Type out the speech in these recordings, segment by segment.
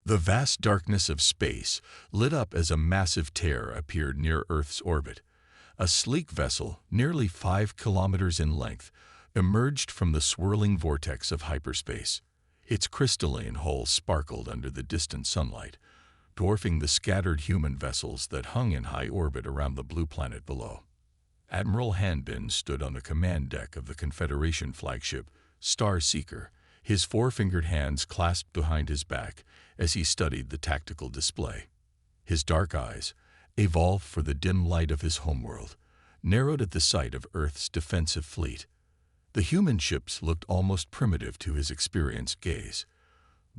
The vast darkness of space lit up as a massive tear appeared near Earth's orbit. A sleek vessel, nearly 5 kilometers in length, emerged from the swirling vortex of hyperspace. Its crystalline hull sparkled under the distant sunlight, dwarfing the scattered human vessels that hung in high orbit around the blue planet below. Admiral Hanbin stood on the command deck of the Confederation flagship, Star Seeker, his four-fingered hands clasped behind his back as he studied the tactical display. His dark eyes, evolved for the dim light of his homeworld, narrowed at the sight of Earth's defensive fleet. The human ships looked almost primitive to his experienced gaze.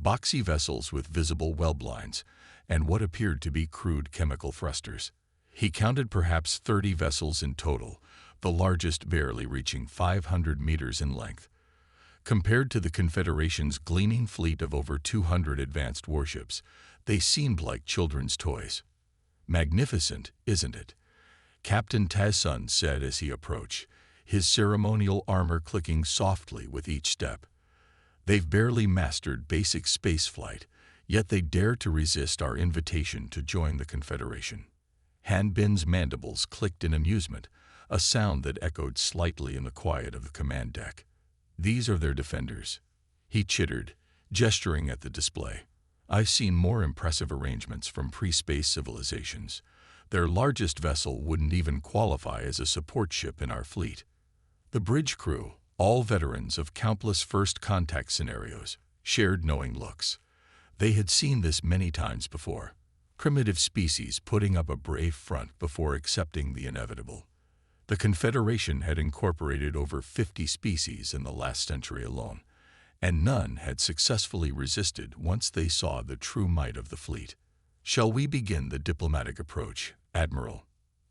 Boxy vessels with visible weld lines and what appeared to be crude chemical thrusters. He counted perhaps 30 vessels in total, the largest barely reaching 500 meters in length. Compared to the Confederation's gleaming fleet of over 200 advanced warships, they seemed like children's toys. "Magnificent, isn't it?" Captain Tazsun said as he approached, his ceremonial armor clicking softly with each step. "They've barely mastered basic spaceflight, yet they dare to resist our invitation to join the Confederation." Hanbin's mandibles clicked in amusement, a sound that echoed slightly in the quiet of the command deck. "These are their defenders," he chittered, gesturing at the display. "I've seen more impressive arrangements from pre-space civilizations. Their largest vessel wouldn't even qualify as a support ship in our fleet." The bridge crew, all veterans of countless first contact scenarios, shared knowing looks. They had seen this many times before. Primitive species putting up a brave front before accepting the inevitable. The Confederation had incorporated over 50 species in the last century alone, and none had successfully resisted once they saw the true might of the fleet. "Shall we begin the diplomatic approach, Admiral?"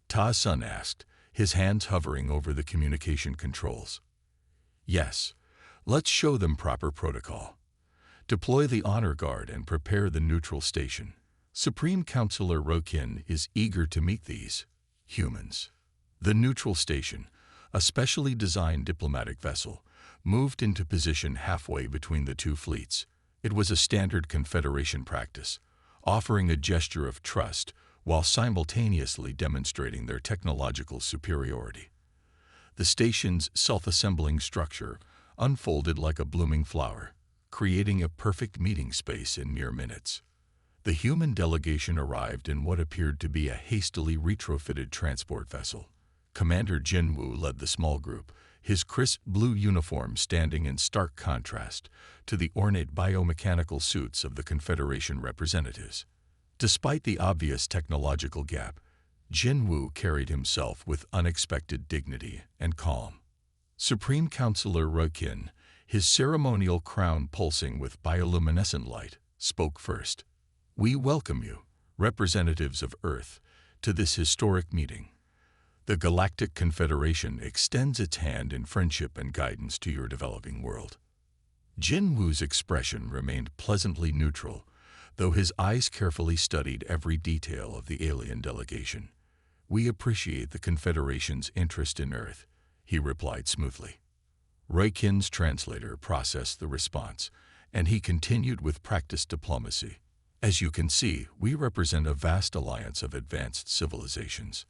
Tazsun asked, his hands hovering over the communication controls. "Yes. Let's show them proper protocol. Deploy the honor guard and prepare the neutral station. Supreme Counselor Rokin is eager to meet these humans." The neutral station, a specially designed diplomatic vessel, moved into position halfway between the two fleets. It was a standard Confederation practice, offering a gesture of trust while simultaneously demonstrating their technological superiority. The station's self-assembling structure unfolded like a blooming flower, creating a perfect meeting space in mere minutes. The human delegation arrived in what appeared to be a hastily retrofitted transport vessel. Commander Jinwoo led the small group, his crisp blue uniform standing in stark contrast to the ornate biomechanical suits of the Confederation representatives. Despite the obvious technological gap, Jinwoo carried himself with unexpected dignity and calm. Supreme Counselor Rokin, his ceremonial crown pulsing with bioluminescent light, spoke first. "We welcome you, representatives of Earth, to this historic meeting. The Galactic Confederation extends its hand in friendship and guidance to your developing world." Jinwoo's expression remained pleasantly neutral, though his eyes carefully studied every detail of the alien delegation. "We appreciate the Confederation's interest in Earth," he replied smoothly. Roikin's translator processed the response, and he continued with practiced diplomacy. "As you can see, we represent a vast alliance of advanced civilizations.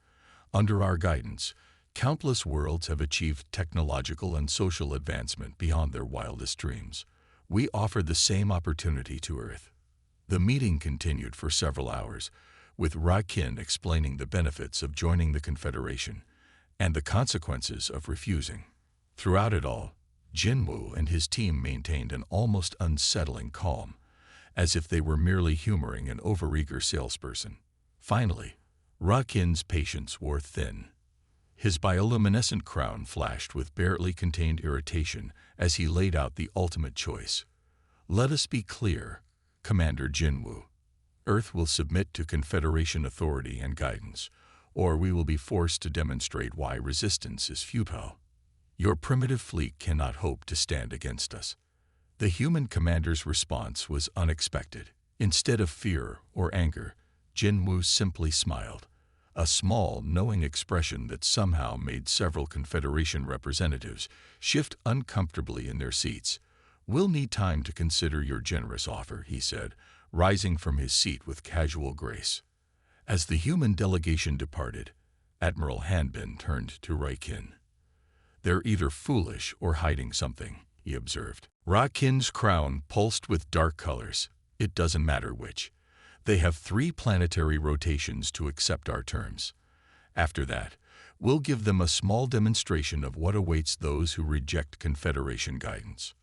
Under our guidance, countless worlds have achieved technological and social advancement beyond their wildest dreams. We offer the same opportunity to Earth." The meeting continued for several hours, with Rokin explaining the benefits of joining the Confederation and the consequences of refusing. Throughout it all, Jinwoo and his team maintained an almost unsettling calm, as if they were merely humoring an overeager salesperson. Finally, Rokin's patience wore thin. His bioluminescent crown flashed with barely contained irritation as he laid out the ultimate choice. "Let us be clear, Commander Jinwoo. Earth will submit to Confederation authority and guidance, or we will be forced to demonstrate why resistance is futile. Your primitive fleet cannot hope to stand against us." The human commander's response was unexpected. Instead of fear or anger, Jinwoo simply smiled, a small, knowing expression that somehow made several Confederation representatives shift uncomfortably in their seats. "We'll need time to consider your generous offer," he said, rising from his seat with casual grace. As the human delegation departed, Admiral Hanbin turned to Raikin. "They're either foolish or hiding something," he observed. Raikin's crown pulsed with dark colors. "It doesn't matter which. They have 3 planetary rotations to accept our terms. After that, we'll give them a small demonstration of what awaits those who reject Confederation guidance."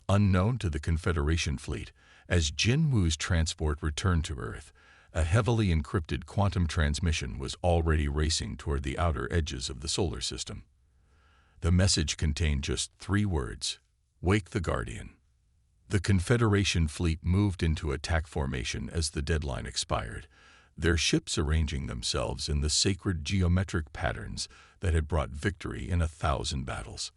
Unknown to the Confederation fleet, as Jinwu's transport returned to Earth, a heavily encrypted quantum transmission was already racing toward the outer edges of the solar system. The message contained just 3 words: "Wake the Guardian." The Confederation fleet moved into attack formation as the deadline expired, their ships arranging themselves in the sacred geometric patterns that had brought victory in 1,000 battles.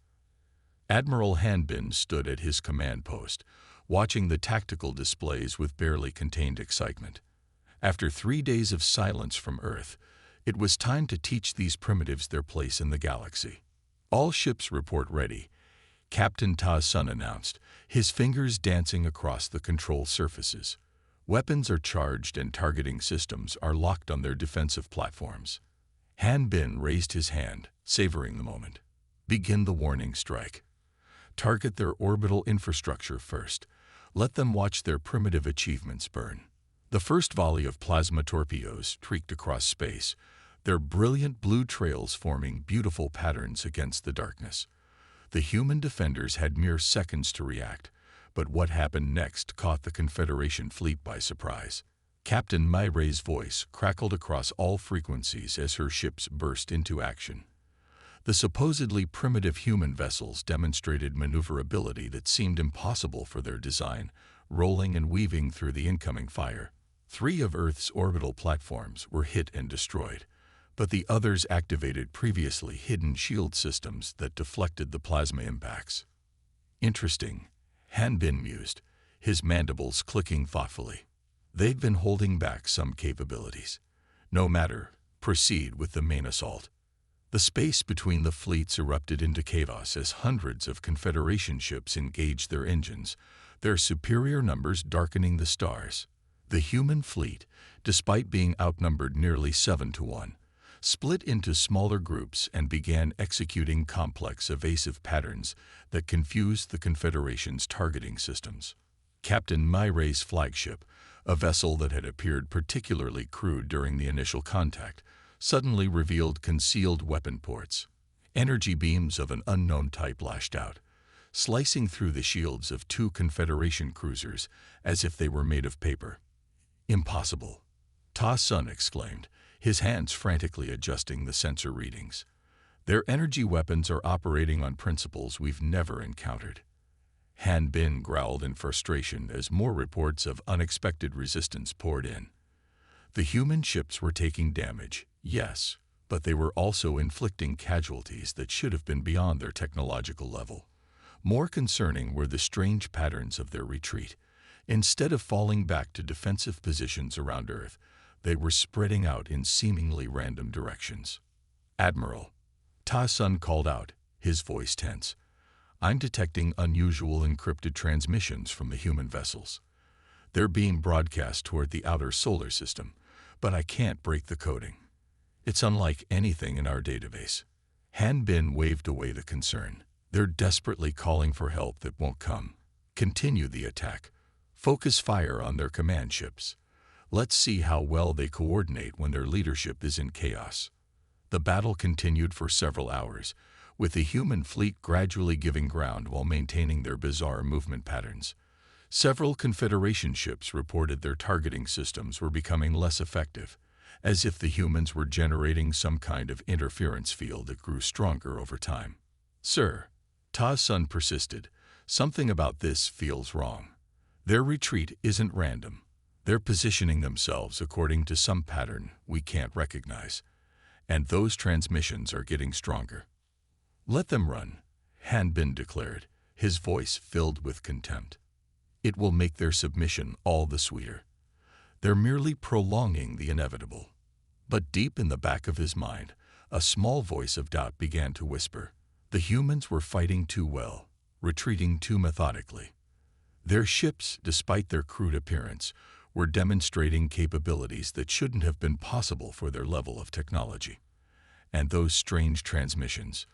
Admiral Hanbin stood at his command post, watching the tactical displays with barely contained excitement. After 3 days of silence from Earth, it was time to teach these primitives their place in the galaxy. "All ships report ready," Captain Ta Sun announced, his fingers dancing across the control surfaces. "Weapons are charged and targeting systems are locked on their defensive platforms." Hanbin raised his hand, savoring the moment. "Begin the warning strike. Target their orbital infrastructure first. Let them watch their primitive achievements burn." The first volley of plasma torpedoes streaked across space, their brilliant blue trails forming beautiful patterns against the darkness. The human defenders had mere seconds to react, but what happened next caught the Confederation fleet by surprise. Captain Maire's voice crackled across all frequencies as her ships burst into action. The supposedly primitive human vessels demonstrated maneuverability that seemed impossible for their design, rolling and weaving through the incoming fire. 3 of Earth's orbital platforms were hit and destroyed, but the others activated previously hidden shield systems that deflected the plasma impacts. "Interesting," Hanbin mused, his mandibles clicking thoughtfully. "They'd been holding back some capabilities. No matter, proceed with the main assault." The space between the fleets erupted into chaos as hundreds of Confederation ships engaged their engines, their superior numbers darkening the stars. The human fleet, despite being outnumbered nearly 7-1, split into smaller groups and began executing complex evasive patterns that confused the Confederation's targeting systems. Captain Maire's flagship, a vessel that had appeared particularly crude during the initial contact, suddenly revealed concealed weapon ports. Energy beams of an unknown type lashed out, slicing through the shields of 2 Confederation cruisers as if they were made of paper. "Impossible," Ta Sun exclaimed, his hands frantically adjusting the sensor readings. "Their energy weapons are operating on principles we've never encountered." Hanbin growled in frustration as more reports of unexpected resistance poured in. The human ships were taking damage, yes, but they were also inflicting casualties that should have been beyond their technological level. More concerning were the strange patterns of their retreat. Instead of falling back to defensive positions around Earth, they were spreading out in seemingly random directions. "Admiral," Ta Sun called out, his voice tense, "I'm detecting unusual encrypted transmissions from the human vessels. They're being broadcast toward the outer solar system, but I can't break the coding. It's unlike anything in our database." Hanbin waved away the concern. "They're desperately calling for help that won't come. Continue the attack. Focus fire on their command ships. Let's see how well they coordinate when their leadership is in chaos." The battle continued for several hours, with the human fleet gradually giving ground while maintaining their bizarre movement patterns. Several Confederation ships reported their targeting systems were becoming less effective, as if the humans were generating some kind of interference field that grew stronger over time. "Sir," Ta Sun persisted, "something about this feels wrong. Their retreat isn't random. They're positioning themselves according to some pattern we can't recognize, and those transmissions are getting stronger." "Let them run," Hanbin declared, his voice filled with contempt. "It will make their submission all the sweeter. They're merely prolonging the inevitable." But deep in the back of his mind, a small voice of doubt began to whisper. The humans were fighting too well, retreating too methodically. Their ships, despite their crude appearance, were demonstrating capabilities that shouldn't have been possible for their level of technology. And those strange transmissions.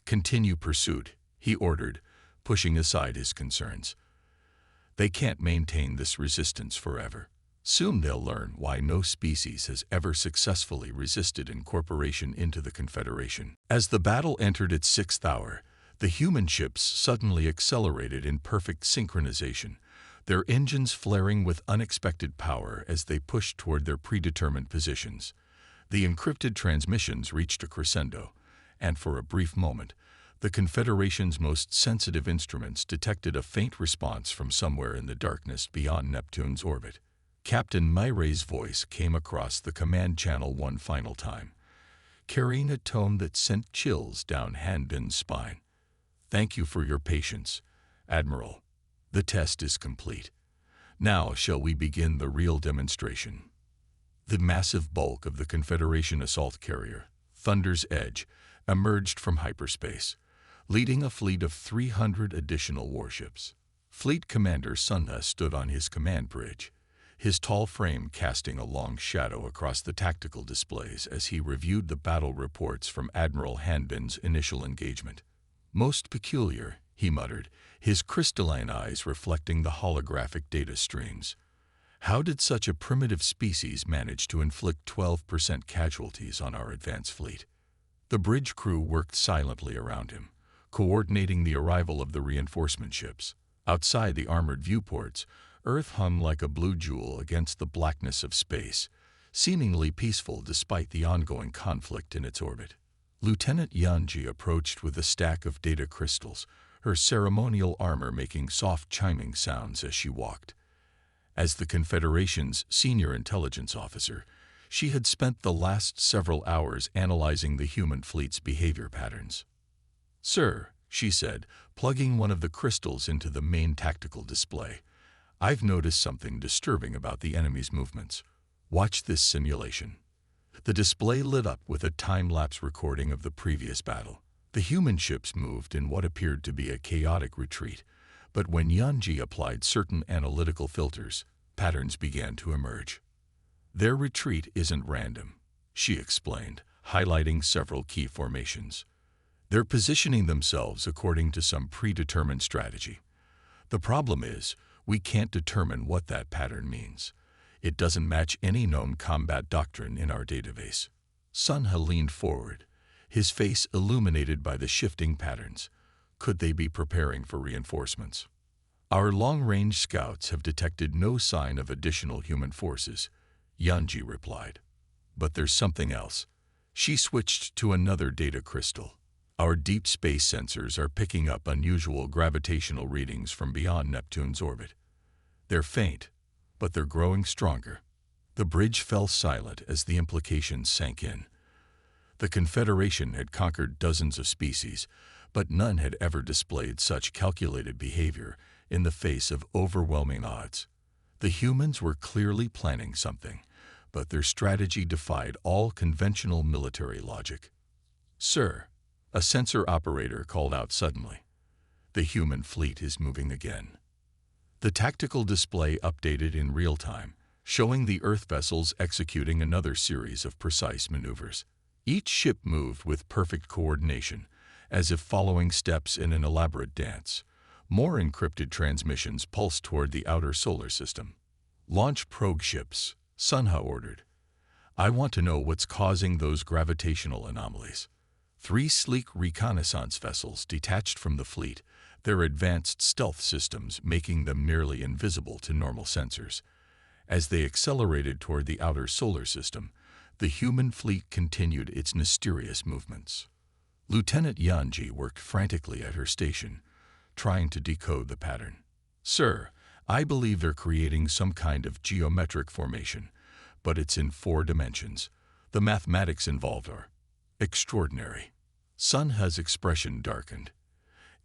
"Continue pursuit," he ordered, pushing aside his concerns. "They can't maintain this resistance forever. Soon they'll learn why no species has ever successfully resisted incorporation into the Confederation." As the battle entered its 6th hour, the human ships suddenly accelerated in perfect synchronization, their engines flaring with unexpected power as they pushed toward their predetermined positions. The encrypted transmissions reached a crescendo, and for a brief moment, the Confederation's most sensitive instruments detected a faint response from somewhere in the darkness beyond Neptune's orbit. Captain Myre's voice came across the command channel one final time, carrying a tone that sent chills down Han Bin's spine. "Thank you for your patience, Admiral. The test is complete. Now shall we begin the real demonstration?" The massive bulk of the Confederation assault carrier, Thunder's Edge, emerged from hyperspace, leading a fleet of 300 additional warships. Fleet Commander Sunha stood on his command bridge, his tall frame casting a long shadow across the tactical displays as he reviewed the battle reports from Admiral Han Bin's initial engagement. "Most peculiar," he muttered, his crystalline eyes reflecting the holographic data streams. "How did such a primitive species manage to inflict 12% casualties on our advance fleet?" The bridge crew worked silently around him, coordinating the arrival of the reinforcement ships. Outside the armored viewports, Earth hung like a blue jewel against the blackness of space, seemingly peaceful despite the ongoing conflict in its orbit. Lieutenant Yanji approached with a stack of data crystals, her ceremonial armor making soft chiming sounds as she walked. As the Confederation's senior intelligence officer, she had spent the last several hours analyzing the human fleet's behavior patterns. "Sir," she said, plugging one of the crystals into the main tactical display, "I've noticed something disturbing about the enemy's movements. Watch this simulation." The display lit up with a time-lapse recording of the previous battle. The human ships moved in what appeared to be a chaotic retreat, but when Yanji applied certain analytical filters, patterns began to emerge. "Their retreat isn't random," she explained, highlighting several key formations. "They're positioning themselves according to some predetermined strategy. The problem is, we can't determine what that pattern means. It doesn't match any known combat doctrine in our database." Sunha leaned forward, his face illuminated by the shifting patterns. Could they be preparing for reinforcements? "Our long-range scouts have detected no sign of additional human forces," Yanji replied. "But there's something else." She switched to another data crystal. "Our deep space sensors are picking up unusual gravitational readings from beyond Neptune's orbit. They're faint, but they're growing stronger." The bridge fell silent as the implications sank in. The Confederation had conquered dozens of species, but none had ever displayed such calculated behavior in the face of overwhelming odds. The humans were clearly planning something, but their strategy defied all conventional military logic. "Sir," a sensor operator called out suddenly, "the human fleet is moving again." The tactical display updated in real time, showing the Earth vessels executing another series of precise maneuvers. Each ship moved with perfect coordination, as if following steps in an elaborate dance. More encrypted transmissions pulsed toward the outer solar system. "Launch probe ships," Sunha ordered. "I want to know what's causing those gravitational anomalies." 3 sleek reconnaissance vessels detached from the fleet, their advanced stealth systems making them nearly invisible to normal sensors. As they accelerated toward the outer solar system, the human fleet continued its mysterious movements. Lieutenant Yanji worked frantically at her station, trying to decode the pattern. "Sir, I believe they're creating some kind of geometric formation, but it's in 4 dimensions. The mathematics involved are extraordinary." Sunha's expression darkened.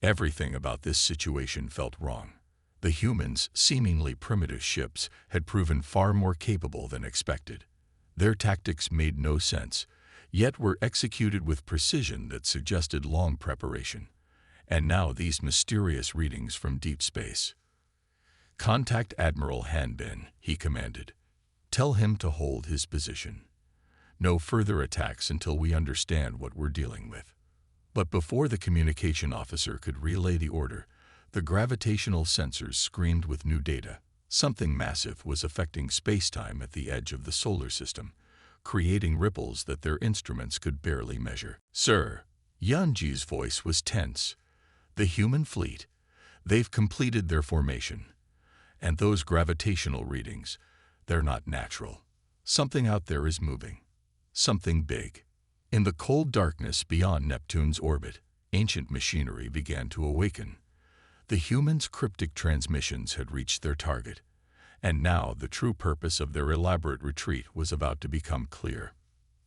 Everything about this situation felt wrong. The humans' seemingly primitive ships had proven far more capable than expected. Their tactics made no sense, yet were executed with precision that suggested long preparation. And now these mysterious readings from deep space. "Contact Admiral Hanbin," he commanded. "Tell him to hold his position. No further attacks until we understand what we're dealing with." But before the communication officer could relay the order, the gravitational sensors screamed with new data. Something massive was affecting space-time at the edge of the solar system, creating ripples that their instruments could barely measure. "Sir," Yanji's voice was tense. "The human fleet, they've completed their formation. And those gravitational readings, they're not natural. Something out there is moving. Something big." In the cold darkness beyond Neptune's orbit, ancient machinery began to awaken. The humans' cryptic transmissions had reached their target, and now the true purpose of their elaborate retreat was about to become clear.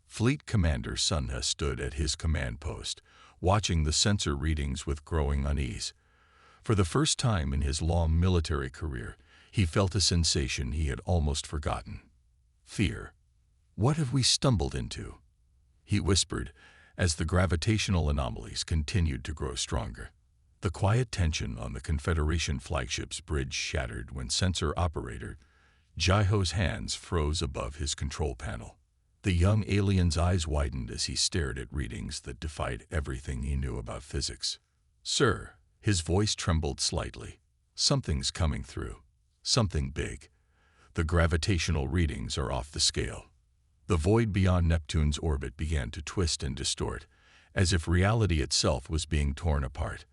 Fleet Commander Sunha stood at his command post, watching the sensor readings with growing unease. For the first time in his long military career, he felt a sensation he had almost forgotten. Fear. "What have we stumbled into?" he whispered as the gravitational anomalies continued to grow stronger. The quiet tension on the Confederation flagship's bridge shattered when sensor operator Jaiho's hands froze above his control panel. The young alien's eyes widened as he stared at readings that defied everything he knew about physics. "Sir," his voice trembled slightly, "something's coming through. Something big. The gravitational readings are off the scale." The void beyond Neptune's orbit began to twist and distort, as if reality itself was being torn apart.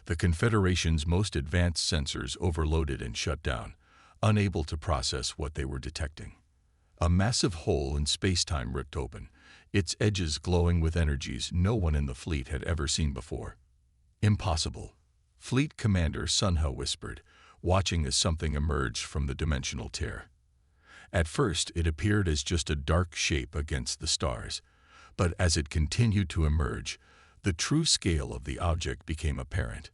The Confederation's most advanced sensors overloaded and shut down, unable to process what they were detecting. A massive hole in space-time ripped open, its edges glowing with energies no one in the fleet had ever seen before. "Impossible," Fleet Commander Sunha whispered, watching as something emerged from the dimensional tear. At first, it appeared as just a dark shape against the stars, but as it continued to emerge, the true scale of the object became apparent.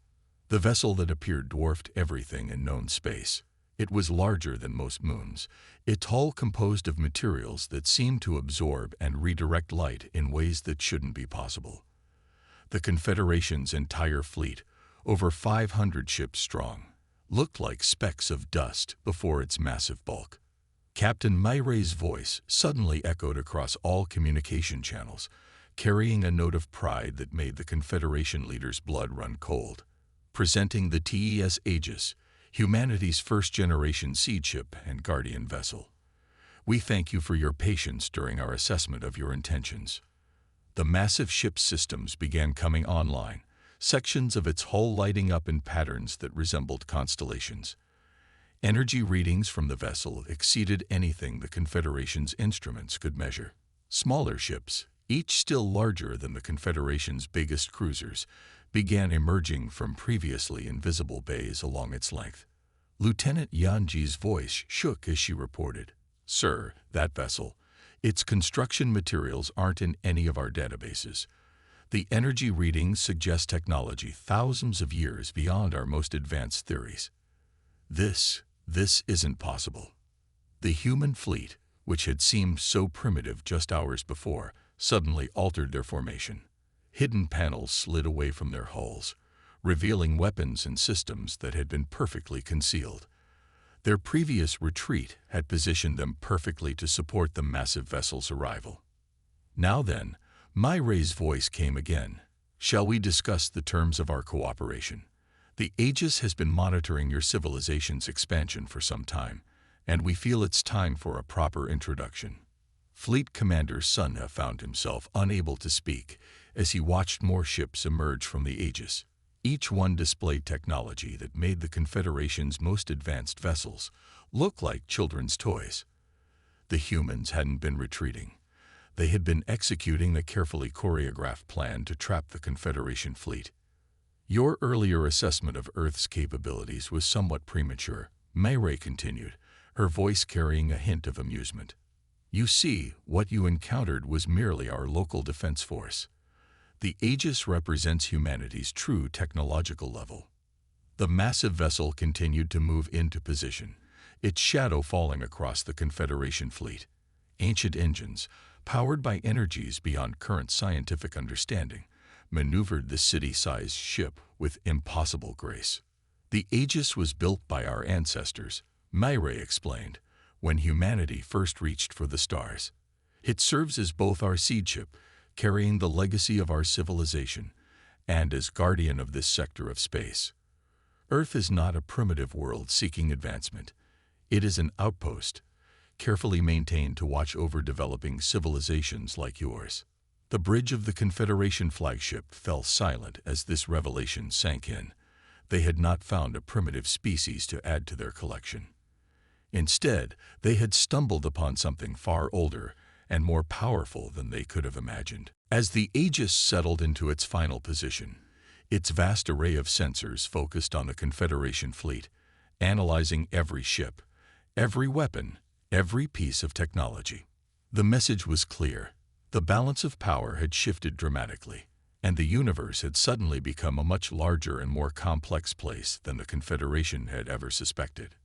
The vessel that appeared dwarfed everything in known space. It was larger than most moons, its hull composed of materials that seemed to absorb and redirect light in ways that shouldn't be possible. The Confederation's entire fleet, over 500 ships strong, looked like specks of dust before its massive bulk. Captain Maire's voice suddenly echoed across all communication channels, carrying a note of pride that made the Confederation leader's blood run cold. "Presenting the TES Aegis, humanity's first-generation seed ship and guardian vessel. We thank you for your patience during our assessment of your intentions." The massive ship's systems began coming online, sections of its hull lighting up in patterns that resembled constellations. Energy readings from the vessel exceeded anything the Confederation's instruments could measure. Smaller ships, each still larger than the Confederation's biggest cruisers, began emerging from previously invisible bays along its length. Lieutenant Yanji's voice shook as she reported, "Sir, that vessel, its construction materials aren't in any of our databases. The energy readings suggest technology thousands of years beyond our most advanced theories. This isn't possible." The human fleet, which had seemed so primitive just hours before, suddenly altered their formation. Hidden panels slid away from their hulls, revealing weapons and systems that had been perfectly concealed. Their previous retreat had positioned them perfectly to support the massive vessel's arrival. "Now then," Maire's voice came again. "Shall we discuss the terms of our cooperation? The Aegis has been monitoring your civilization's expansion for some time, and we feel it's time for a proper introduction." Fleet Commander Sunha found himself unable to speak as he watched more ships emerge from the Aegis. Each one displayed technology that made the Confederation's most advanced vessels look like children's toys. The humans hadn't been retreating. They had been executing a carefully choreographed plan to trap the Confederation fleet. "Your earlier assessment of Earth's capabilities was somewhat premature," Maire continued, her voice carrying a hint of amusement. "You see, what you encountered was merely our local defense force. The Aegis represents humanity's true technological level." The massive vessel continued to move into position, its shadow falling across the Confederation fleet. Ancient engines, powered by energies beyond current scientific understanding, maneuvered the city-sized ship with impossible grace. The Aegis was built by our ancestors, Myray explained, when humanity first reached for the stars. It serves as both our seed ship, carrying the legacy of our civilization, and as guardian of this sector of space. Earth is not a primitive world seeking advancement. It is an outpost, carefully maintained to watch over developing civilizations like yours. The bridge of the Confederation flagship fell silent as this revelation sank in. They had not found a primitive species to add to their collection. Instead, they had stumbled upon something far older and more powerful than they could have imagined. As the Aegis settled into its final position, its vast array of sensors focused on the Confederation fleet, analyzing every ship, every weapon, every piece of technology. The message was clear. The balance of power had shifted dramatically, and the universe had suddenly become a much larger and more complex place than the Confederation had ever suspected.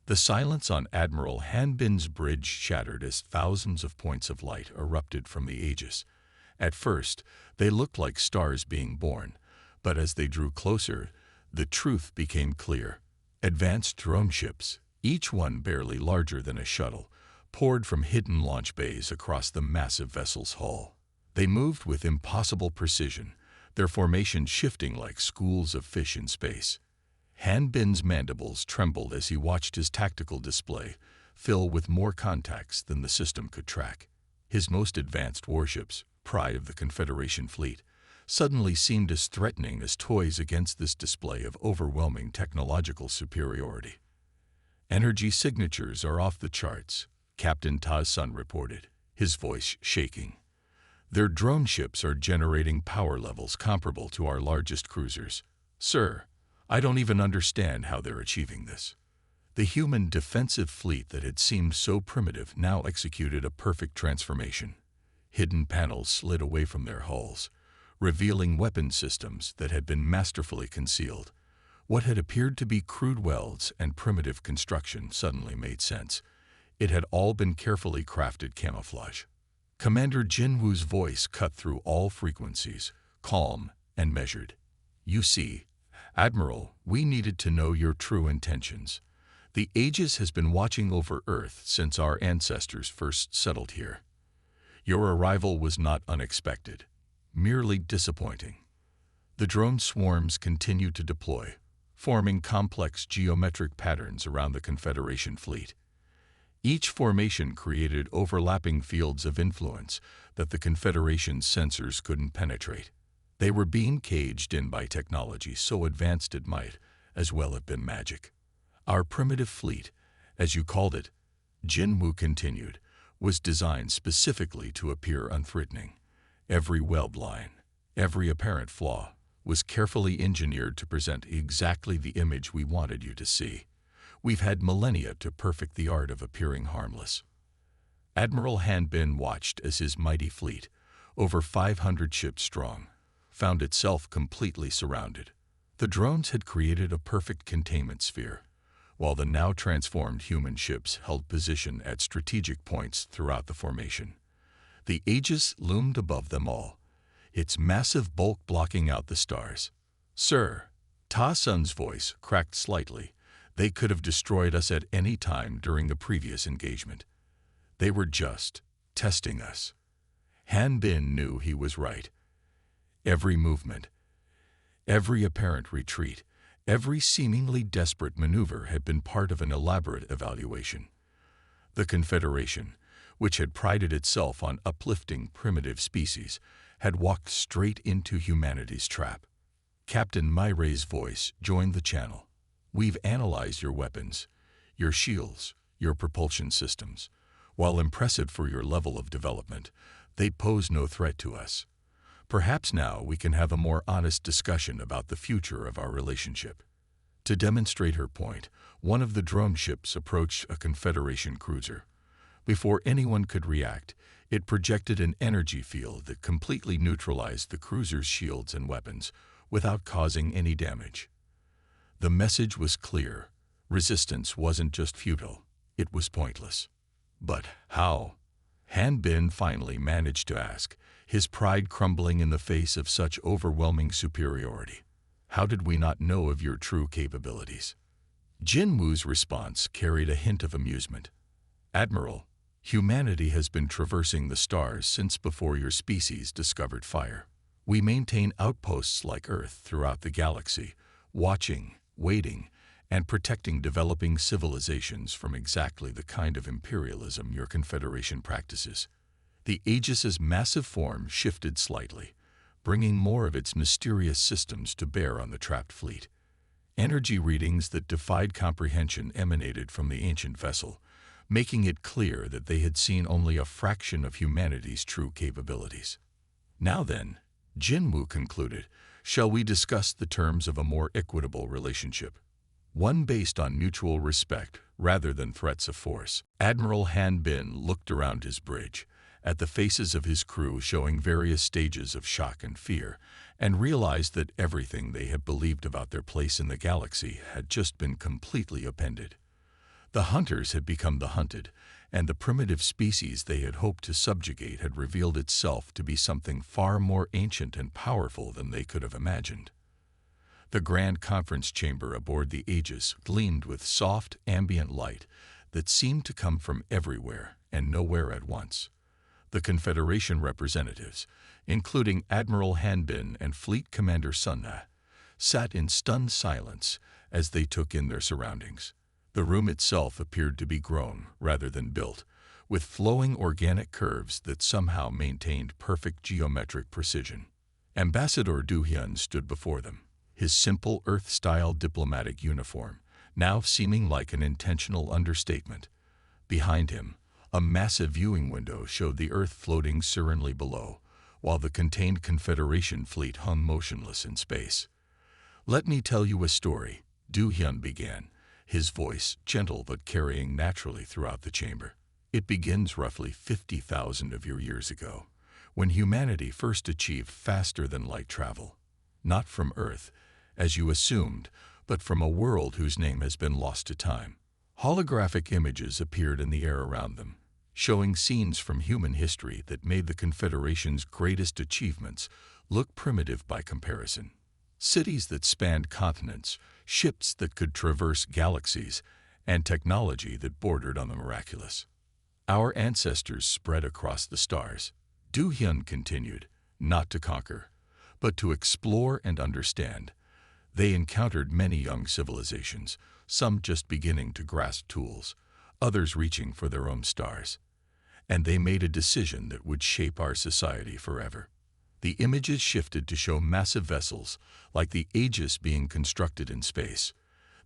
The silence on Admiral Hanbin's bridge shattered as thousands of points of light erupted from the Aegis. At first, they looked like stars being born, but as they drew closer, the truth became clear. Advanced drone ships, each one barely larger than a shuttle, poured from hidden launch bays across the massive vessel's hull. They moved with impossible precision, their formation shifting like schools of fish in space. Hanbin's mandibles trembled as he watched his tactical display fill with more contacts than the system could track. His most advanced warships, pride of the Confederation fleet, suddenly seemed as threatening as toys against this display of overwhelming technological superiority. Energy signatures are off the charts, Captain Ta-Sun reported, his voice shaking. Their drone ships are generating power levels comparable to our largest cruisers. Sir, I don't even understand how they're achieving this. The human defensive fleet that had seemed so primitive now executed a perfect transformation. Hidden panels slid away from their hulls, revealing weapon systems that had been masterfully concealed. What had appeared to be crude welds and primitive construction suddenly made sense. It had all been carefully crafted camouflage. Commander Jinwoo's voice cut through all frequencies, calm and measured. You see, Admiral, we needed to know your true intentions. The Aegis has been watching over Earth since our ancestors first settled here. Your arrival was not unexpected, merely disappointing. The drone swarms continued to deploy, forming complex geometric patterns around the Confederation fleet. Each formation created overlapping fields of influence that the Confederation's sensors couldn't penetrate. They were being caged in by technology so advanced it might as well have been magic. Our primitive fleet, as you called it, Jinwoo continued, was designed specifically to appear unthreatening. Every weld line, every apparent flaw, was carefully engineered to present exactly the image we wanted you to see. We've had millennia to perfect the art of appearing harmless. Admiral Hanbin watched as his mighty fleet, over 500 ships strong, found itself completely surrounded. The drones had created a perfect containment sphere, while the now transformed human ships held position at strategic points throughout the formation. The Aegis loomed above them all, its massive bulk blocking out the stars. Sir, Ta-Sun's voice cracked slightly. They could have destroyed us at any time during the previous engagement. They were just testing us. Hanbin knew he was right. Every movement, every apparent retreat, every seemingly desperate maneuver had been part of an elaborate evaluation. The Confederation, which had prided itself on uplifting primitive species, had walked straight into humanity's trap. Captain Myray's voice joined the channel. We've analyzed your weapons, your shields, your propulsion systems. While impressive for your level of development, they pose no threat to us. Perhaps now we can have a more honest discussion about the future of our relationship. To demonstrate her point, one of the drone ships approached a Confederation cruiser. Before anyone could react, it projected an energy field that completely neutralized the cruiser's shields and weapons without causing any damage. The message was clear. Resistance wasn't just futile, it was pointless. But how? Hanbin finally managed to ask, his pride crumbling in the face of such overwhelming superiority. How did we not know of your true capabilities? Jin Wu's response carried a hint of amusement. Admiral, humanity has been traversing the stars since before your species discovered fire. We maintain outposts like Earth throughout the galaxy, watching, waiting, and protecting developing civilizations from exactly the kind of imperialism your Confederation practices. The Aegis's massive form shifted slightly, bringing more of its mysterious systems to bear on the trapped fleet. Energy readings that defied comprehension emanated from the ancient vessel, making it clear that they had seen only a fraction of humanity's true capabilities. Now then, Jin Wu concluded, shall we discuss the terms of a more equitable relationship? One based on mutual respect rather than threats of force. Admiral Han Bin looked around his bridge, at the faces of his crew showing various stages of shock and fear, and realized that everything they had believed about their place in the galaxy had just been completely upended. The hunters had become the hunted, and the primitive species they had hoped to subjugate had revealed itself to be something far more ancient and powerful than they could have imagined. The grand conference chamber aboard the Aegis gleamed with soft, ambient light that seemed to come from everywhere and nowhere at once. The Confederation representatives, including Admiral Han Bin and Fleet Commander Sun Na, sat in stunned silence as they took in their surroundings. The room itself appeared to be grown rather than built, with flowing organic curves that somehow maintained perfect geometric precision. Ambassador Du Hyun stood before them, his simple Earth-style diplomatic uniform now seeming like an intentional understatement. Behind him, a massive viewing window showed the Earth floating serenely below, while the contained Confederation fleet hung motionless in space. "Let me tell you a story," Du Hyun began, his voice gentle but carrying naturally throughout the chamber. "It begins roughly 50,000 of your years ago, when humanity first achieved faster-than-light travel. Not from Earth, as you assumed, but from a world whose name has been lost to time. Holographic images appeared in the air around them, showing scenes from human history that made the Confederation's greatest achievements look primitive by comparison. Cities that spanned continents, ships that could traverse galaxies, and technology that bordered on the miraculous. Our ancestors spread across the stars," Du Hyun continued, "not to conquer, but to explore and understand. They encountered many young civilizations, some just beginning to grasp tools, others reaching for their own stars. And they made a decision that would shape our society forever." The images shifted to show massive vessels, like the Aegis being constructed in space.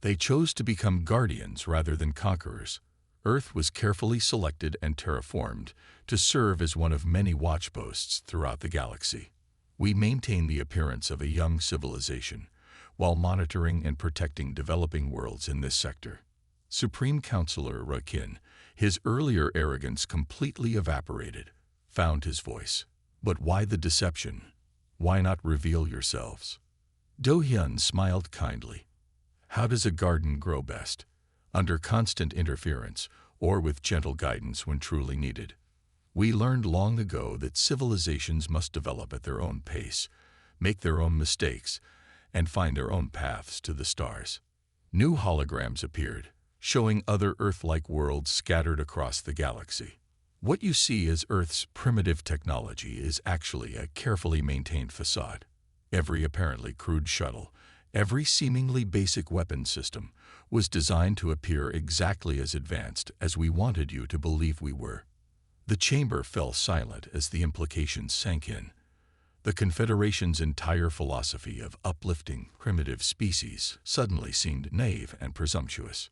They chose to become guardians rather than conquerors. Earth was carefully selected and terraformed to serve as one of many watchposts throughout the galaxy. We maintain the appearance of a young civilization, while monitoring and protecting developing worlds in this sector. Supreme Counselor Rakin, his earlier arrogance completely evaporated, found his voice. "But why the deception? Why not reveal yourselves?" Do Hyun smiled kindly. "How does a garden grow best? Under constant interference, or with gentle guidance when truly needed. We learned long ago that civilizations must develop at their own pace, make their own mistakes, and find their own paths to the stars." New holograms appeared, showing other Earth-like worlds scattered across the galaxy. What you see as Earth's primitive technology is actually a carefully maintained facade. Every apparently crude shuttle, every seemingly basic weapon system, was designed to appear exactly as advanced as we wanted you to believe we were. The chamber fell silent as the implications sank in. The Confederation's entire philosophy of uplifting primitive species suddenly seemed naive and presumptuous.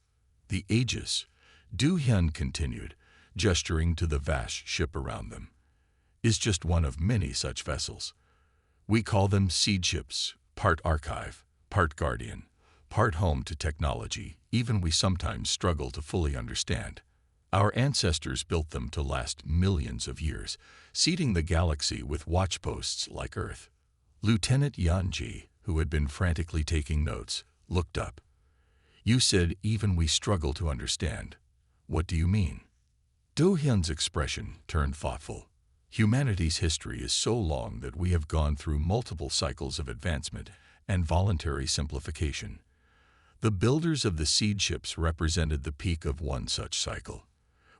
"The Aegis," Du Hyun continued, gesturing to the vast ship around them, "is just one of many such vessels. We call them seed ships, part archive, part guardian, part home to technology even we sometimes struggle to fully understand. Our ancestors built them to last millions of years, seeding the galaxy with watchposts like Earth." Lieutenant Yanji, who had been frantically taking notes, looked up. "You said even we struggle to understand. What do you mean?" Do Hyun's expression turned thoughtful. "Humanity's history is so long that we have gone through multiple cycles of advancement and voluntary simplification. The builders of the seed ships represented the peak of one such cycle.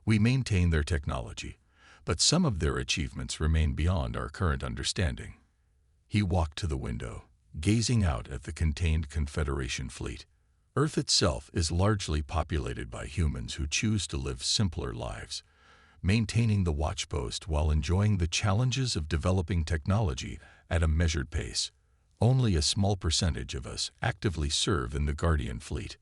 We maintain their technology, but some of their achievements remain beyond our current understanding. He walked to the window, gazing out at the contained Confederation fleet. Earth itself is largely populated by humans who choose to live simpler lives, maintaining the watchpost while enjoying the challenges of developing technology at a measured pace. Only a small percentage of us actively serve in the Guardian fleet.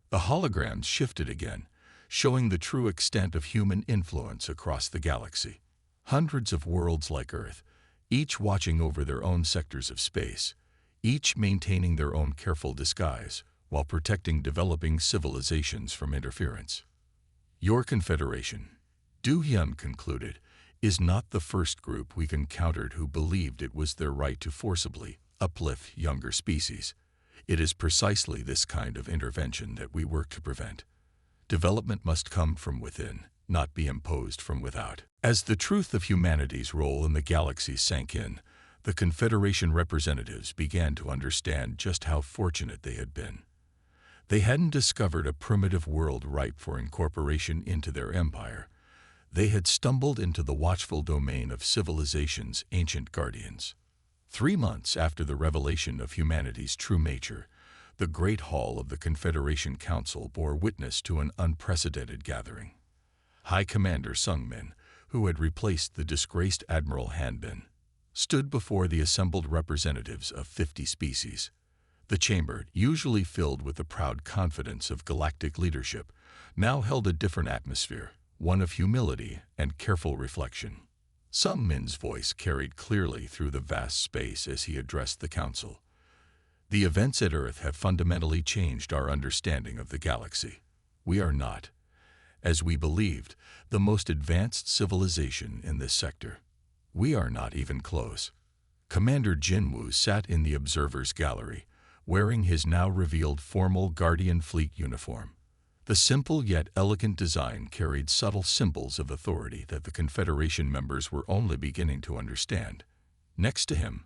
The holograms shifted again, showing the true extent of human influence across the galaxy. Hundreds of worlds like Earth, each watching over their own sectors of space, each maintaining their own careful disguise while protecting developing civilizations from interference. Your Confederation, Du Hyun concluded, is not the first group we've encountered who believed it was their right to forcibly uplift younger species. It is precisely this kind of intervention that we work to prevent. Development must come from within, not be imposed from without. As the truth of humanity's role in the galaxy sank in, the Confederation representatives began to understand just how fortunate they had been. They hadn't discovered a primitive world ripe for incorporation into their empire. They had stumbled into the watchful domain of civilization's ancient guardians. 3 months after the revelation of humanity's true nature, the Great Hall of the Confederation Council bore witness to an unprecedented gathering. High Commander Sungmin, who had replaced the disgraced Admiral Hanbin, stood before the assembled representatives of 50 species. The chamber, usually filled with the proud confidence of galactic leadership, now held a different atmosphere, one of humility and careful reflection. Sungmin's voice carried clearly through the vast space as he addressed the council. The events at Earth have fundamentally changed our understanding of the galaxy. We are not, as we believed, the most advanced civilization in this sector. We are not even close. Commander Jinwoo sat in the observer's gallery, wearing his now revealed formal Guardian Fleet uniform. The simple yet elegant design carried subtle symbols of authority that the Confederation members were only beginning to understand. Next to him,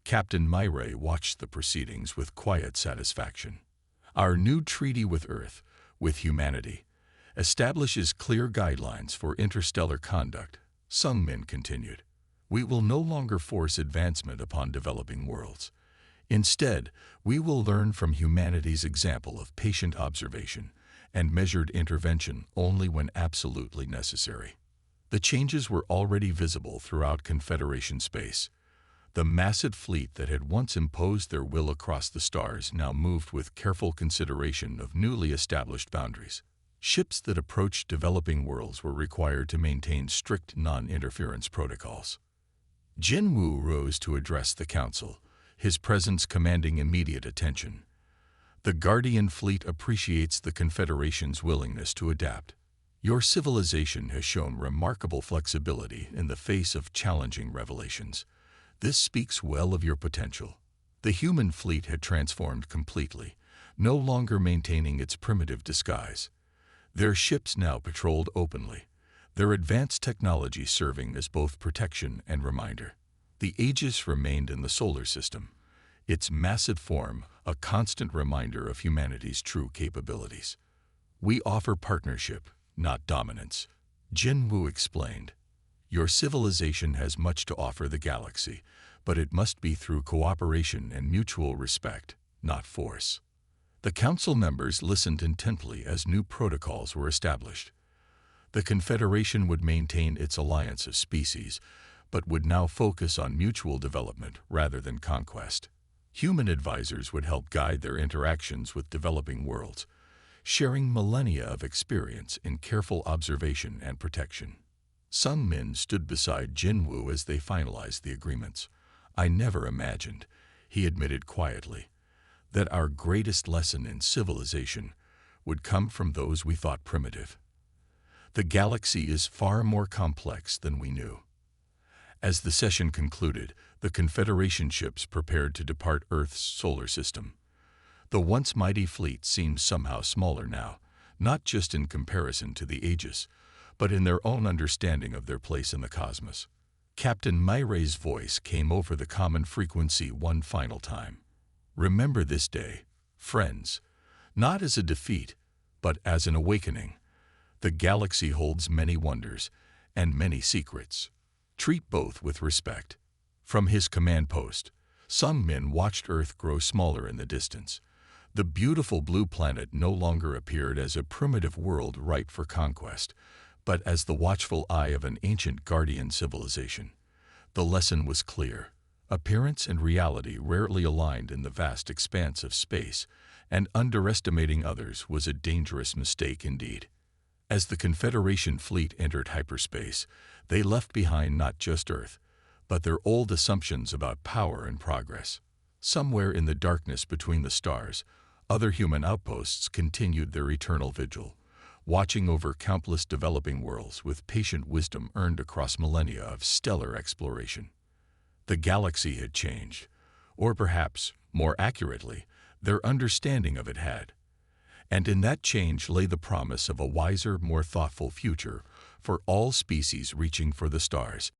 Captain Myray watched the proceedings with quiet satisfaction. Our new treaty with Earth, with humanity, establishes clear guidelines for interstellar conduct, Sungmin continued. We will no longer force advancement upon developing worlds. Instead, we will learn from humanity's example of patient observation and measured intervention only when absolutely necessary. The changes were already visible throughout Confederation space. The massive fleet that had once imposed their will across the stars now moved with careful consideration of newly established boundaries. Ships that approached developing worlds were required to maintain strict non-interference protocols. Jinwoo rose to address the council, his presence commanding immediate attention. The Guardian fleet appreciates the Confederation's willingness to adapt. Your civilization has shown remarkable flexibility in the face of challenging revelations. This speaks well of your potential. The human fleet had transformed completely, no longer maintaining its primitive disguise. Their ships now patrolled openly, their advanced technology serving as both protection and reminder. The Aegis remained in the solar system, its massive form a constant reminder of humanity's true capabilities. We offer partnership, not dominance, Jinwoo explained. Your civilization has much to offer the galaxy, but it must be through cooperation and mutual respect, not force. The council members listened intently as new protocols were established. The Confederation would maintain its alliance of species, but would now focus on mutual development rather than conquest. Human advisors would help guide their interactions with developing worlds, sharing millennia of experience in careful observation and protection. Sungmin stood beside Jinwoo as they finalized the agreements. I never imagined, he admitted quietly, that our greatest lesson in civilization would come from those we thought primitive. The galaxy is far more complex than we knew. As the session concluded, the Confederation ships prepared to depart Earth's solar system. The once mighty fleet seemed somehow smaller now, not just in comparison to the Aegis, but in their own understanding of their place in the cosmos. Captain Myray's voice came over the common frequency one final time. Remember this day, friends, not as a defeat, but as an awakening. The galaxy holds many wonders and many secrets. Treat both with respect. From his command post, some men watched Earth grow smaller in the distance. The beautiful blue planet no longer appeared as a primitive world ripe for conquest, but as the watchful eye of an ancient guardian civilization. The lesson was clear. Appearance and reality rarely aligned in the vast expanse of space, and underestimating others was a dangerous mistake indeed. As the Confederation fleet entered hyperspace, they left behind not just Earth, but their old assumptions about power and progress. Somewhere in the darkness between the stars, other human outposts continued their eternal vigil, watching over countless developing worlds with patient wisdom earned across millennia of stellar exploration. The galaxy had changed, or perhaps, more accurately, their understanding of it had. And in that change lay the promise of a wiser, more thoughtful future for all species reaching for the stars.